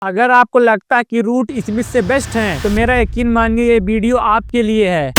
अगर आपको लगता है कि रूट स्मिथ से बेस्ट हैं, तो मेरा यकीन मानिए ये वीडियो आपके लिए है।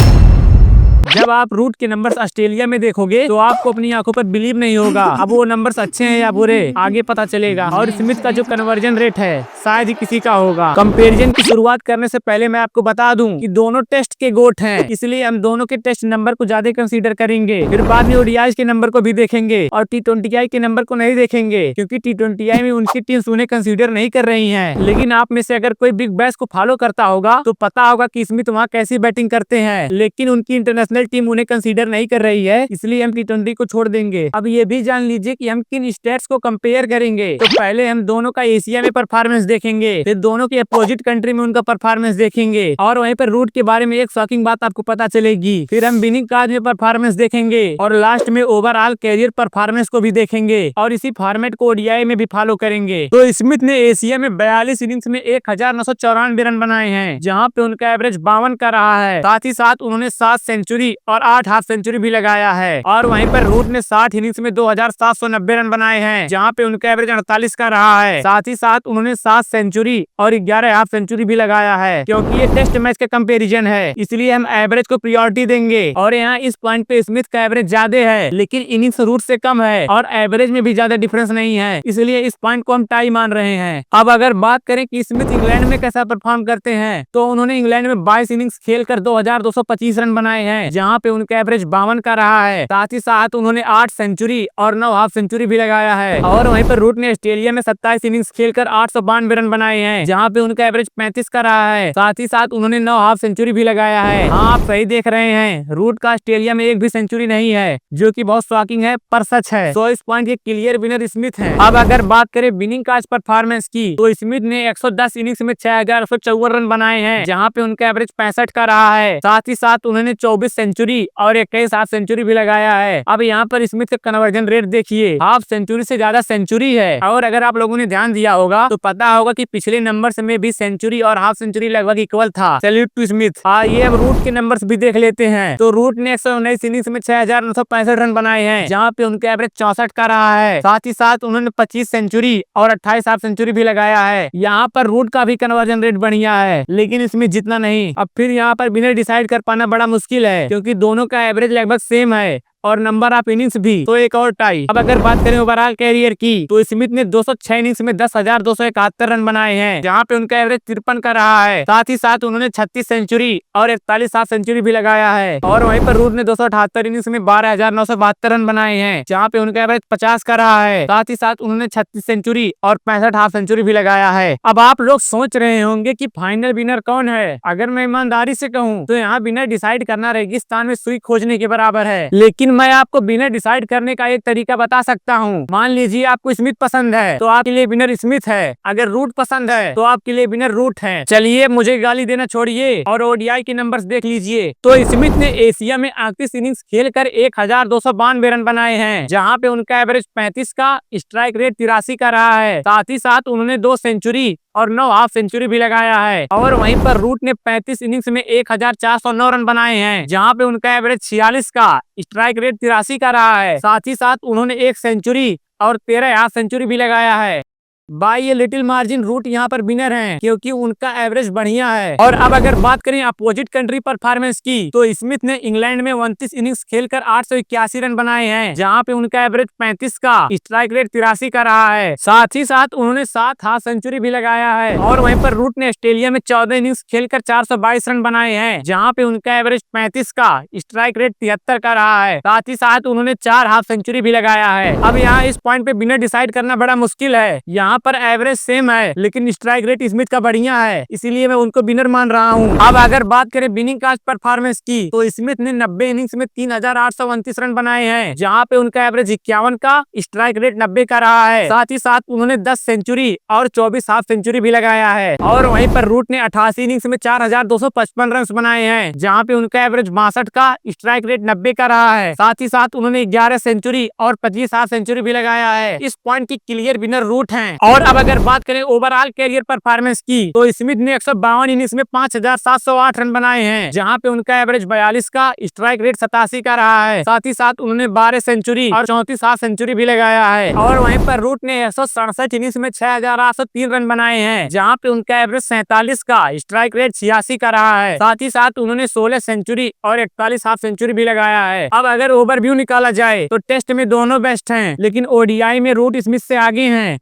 जब आप रूट के नंबर्स ऑस्ट्रेलिया में देखोगे तो आपको अपनी आंखों पर बिलीव नहीं होगा। अब वो नंबर्स अच्छे हैं या बुरे आगे पता चलेगा। और स्मिथ का जो कन्वर्जन रेट है शायद ही किसी का होगा। कंपैरिजन की शुरुआत करने से पहले मैं आपको बता दूं कि दोनों टेस्ट के गोट हैं, इसलिए हम दोनों के टेस्ट नंबर को ज्यादा कंसीडर करेंगे। फिर बाद में ओडीआई के नंबर को भी देखेंगे और T20I के नंबर को नहीं देखेंगे, क्योंकि T20I में उनकी टीम्स उन्हें कंसीडर नहीं कर रही है। लेकिन आप में से अगर कोई बिग बैश को फॉलो करता होगा तो पता होगा कि स्मिथ वहाँ कैसी बैटिंग करते हैं, लेकिन उनकी इंटरनेशनल टीम उन्हें कंसीडर नहीं कर रही है, इसलिए हम T20 को छोड़ देंगे। अब ये भी जान लीजिए कि हम किन स्टेट्स को कंपेयर करेंगे। तो पहले हम दोनों का एशिया में परफॉर्मेंस देखेंगे, फिर दोनों के अपोजिट कंट्री में उनका परफॉर्मेंस देखेंगे, और वहीं पर रूट के बारे में एक शॉकिंग बात आपको पता चलेगी। फिर हम विनिंग कार्ड में परफॉर्मेंस देखेंगे और लास्ट में ओवरऑल कैरियर परफॉर्मेंस को भी देखेंगे, और इसी फॉर्मेट को ओडीआई में भी फॉलो करेंगे। तो स्मिथ ने एशिया में 42 इनिंग्स में 1994 रन बनाए हैं, जहाँ पे उनका एवरेज 52 का रहा है। साथ ही साथ उन्होंने 7 सेंचुरी और 8 हाफ सेंचुरी भी लगाया है। और वहीं पर रूट ने 60 इनिंग्स में 2790 रन बनाए हैं, जहाँ पे उनका एवरेज 48 का रहा है। साथ ही साथ उन्होंने 7 सेंचुरी और 11 हाफ सेंचुरी भी लगाया है। क्योंकि ये टेस्ट मैच का कंपैरिजन है, इसलिए हम एवरेज को प्रायोरिटी देंगे। और यहाँ इस पॉइंट पे स्मिथ का एवरेज ज्यादा है, लेकिन इनिंग्स रूट से कम है और एवरेज में भी ज्यादा डिफरेंस नहीं है, इसलिए इस पॉइंट को हम टाई मान रहे हैं। अब अगर बात करें कि स्मिथ इंग्लैंड में कैसा परफॉर्म करते हैं, तो उन्होंने इंग्लैंड में 22 इनिंग्स खेलकर 2225 रन बनाए हैं, जहाँ पे उनका एवरेज 52 का रहा है। साथ ही साथ उन्होंने 8 सेंचुरी और 9 हाफ सेंचुरी भी लगाया है। और वहीं पर रूट ने ऑस्ट्रेलिया में 27 इनिंग्स खेलकर 892 रन बनाए हैं, जहाँ पे उनका एवरेज 35 का रहा है। साथ ही साथ उन्होंने 9 हाफ सेंचुरी भी लगाया है। हाँ, आप सही देख रहे हैं, रूट का ऑस्ट्रेलिया में एक भी सेंचुरी नहीं है, जो कि बहुत शॉकिंग है पर सच है। तो इस पॉइंट के क्लियर विनर स्मिथ है। अब अगर बात करें विनिंग का परफॉर्मेंस की, तो स्मिथ ने 110 इनिंग्स में 6854 रन बनाए हैं, जहाँ पे उनका एवरेज 65 का रहा है। साथ ही साथ उन्होंने 24 सेंचुरी और 21 हाफ सेंचुरी भी लगाया है। अब यहाँ पर स्मिथ का कन्वर्जन रेट देखिए, हाफ सेंचुरी से ज्यादा सेंचुरी है। और अगर आप लोगों ने ध्यान दिया होगा तो पता होगा कि पिछले नंबर्स में भी सेंचुरी और हाफ सेंचुरी लगभग इक्वल था। Salute to Smith. ये अब रूट के नंबर्स भी देख लेते हैं। तो रूट ने 119 इनिंग्स में 6965 रन बनाए हैं, जहाँ पे उनका एवरेज 64 का रहा है। साथ ही साथ उन्होंने 25 सेंचुरी और 28 हाफ सेंचुरी भी लगाया है। यहाँ पर रूट का भी कन्वर्जन रेट बढ़िया है, लेकिन स्मिथ जितना नहीं। अब फिर यहाँ पर विनर डिसाइड कर पाना बड़ा मुश्किल है, क्योंकि दोनों का एवरेज लगभग सेम है और नंबर ऑफ इनिंग्स भी, तो एक और टाई। अब अगर बात करें ओवरऑल कैरियर की, तो स्मिथ ने 206 इनिंग्स में 10,271 रन बनाए हैं, जहां पे उनका एवरेज 53 का रहा है। साथ ही साथ उन्होंने 36 सेंचुरी और 41 हाफ सेंचुरी भी लगाया है। और वहीं पर रूट ने 278 इनिंग्स में 12,972 रन बनाए हैं, जहां पे उनका एवरेज 50 का रहा है। साथ ही साथ उन्होंने 36 सेंचुरी और 65 हाफ सेंचुरी भी लगाया है। अब आप लोग सोच रहे होंगे कि फाइनल विनर कौन है। अगर मैं ईमानदारी से कहूँ तो यहाँ विनर डिसाइड करना रेगिस्तान में सुई खोजने के बराबर है, लेकिन मैं आपको विनर डिसाइड करने का एक तरीका बता सकता हूँ। मान लीजिए आपको स्मिथ पसंद है तो आपके लिए विनर स्मिथ है, अगर रूट पसंद है तो आपके लिए विनर रूट है। चलिए मुझे गाली देना छोड़िए और ओडीआई के नंबर्स देख लीजिए। तो स्मिथ ने एशिया में 38 इनिंग्स खेलकर 1292 रन बनाए हैं, जहाँ पे उनका एवरेज 35 का, स्ट्राइक रेट 83 का रहा है। साथ ही साथ उन्होंने 2 सेंचुरी और 9 हाफ सेंचुरी भी लगाया है। और वहीं पर रूट ने 35 इनिंग्स में 1409 रन बनाए हैं, जहां पे उनका एवरेज 46 का, स्ट्राइक रेट 83 का रहा है। साथ ही साथ उन्होंने 1 सेंचुरी और 13 हाफ सेंचुरी भी लगाया है। बाय ये लिटिल मार्जिन रूट यहाँ पर विनर हैं, क्योंकि उनका एवरेज बढ़िया है। और अब अगर बात करें अपोजिट कंट्री परफॉर्मेंस की, तो स्मिथ ने इंग्लैंड में 29 इनिंग्स खेलकर 881 रन बनाए हैं, जहाँ पे उनका एवरेज 35 का, स्ट्राइक रेट 83 का रहा है। साथ ही साथ उन्होंने 7 हाफ सेंचुरी भी लगाया है। और वहीं पर रूट ने ऑस्ट्रेलिया में 14 इनिंग्स खेलकर 422 रन बनाए हैं, जहाँ पे उनका एवरेज 35 का, स्ट्राइक रेट 73 का रहा है। साथ ही साथ उन्होंने 4 हाफ सेंचुरी भी लगाया है। अब यहाँ इस पॉइंट पे विनर डिसाइड करना बड़ा मुश्किल है। यहाँ पर एवरेज सेम है, लेकिन स्ट्राइक रेट स्मिथ का बढ़िया है, इसीलिए मैं उनको विनर मान रहा हूँ। अब अगर बात करें विनिंग का परफॉर्मेंस की, तो स्मिथ ने 90 इनिंग्स में 3829 रन बनाए हैं, जहाँ पे उनका एवरेज 51 का, स्ट्राइक रेट 90 का रहा है। साथ ही साथ उन्होंने 10 सेंचुरी और 24 हाफ सेंचुरी भी लगाया है। और वहीं पर रूट ने 88 इनिंग्स में 4255 रन बनाए हैं, जहाँ पे उनका एवरेज 62 का, स्ट्राइक रेट 90 का रहा है। साथ ही साथ उन्होंने 11 सेंचुरी और 25 हाफ सेंचुरी भी लगाया है। इस पॉइंट की क्लियर विनर रूट है। और अब अगर बात करें ओवरऑल कैरियर परफॉर्मेंस की, तो स्मिथ ने 152 इनिंग्स में 5,708 रन बनाए हैं, जहां पे उनका एवरेज 42 का, स्ट्राइक रेट 87 का रहा है। साथ ही साथ उन्होंने 12 सेंचुरी और 34 हाफ सेंचुरी भी लगाया है। और वहीं पर रूट ने 167 इनिंग्स में 6,803 रन बनाए हैं, जहां पे उनका एवरेज 47 का, स्ट्राइक रेट 86 का रहा है। साथ ही साथ उन्होंने 16 सेंचुरी और 41 हाफ सेंचुरी भी लगाया है। अब अगर ओवरव्यू निकाला जाए तो टेस्ट में दोनों बेस्ट हैं, लेकिन ओडीआई में रूट स्मिथ से आगे हैं।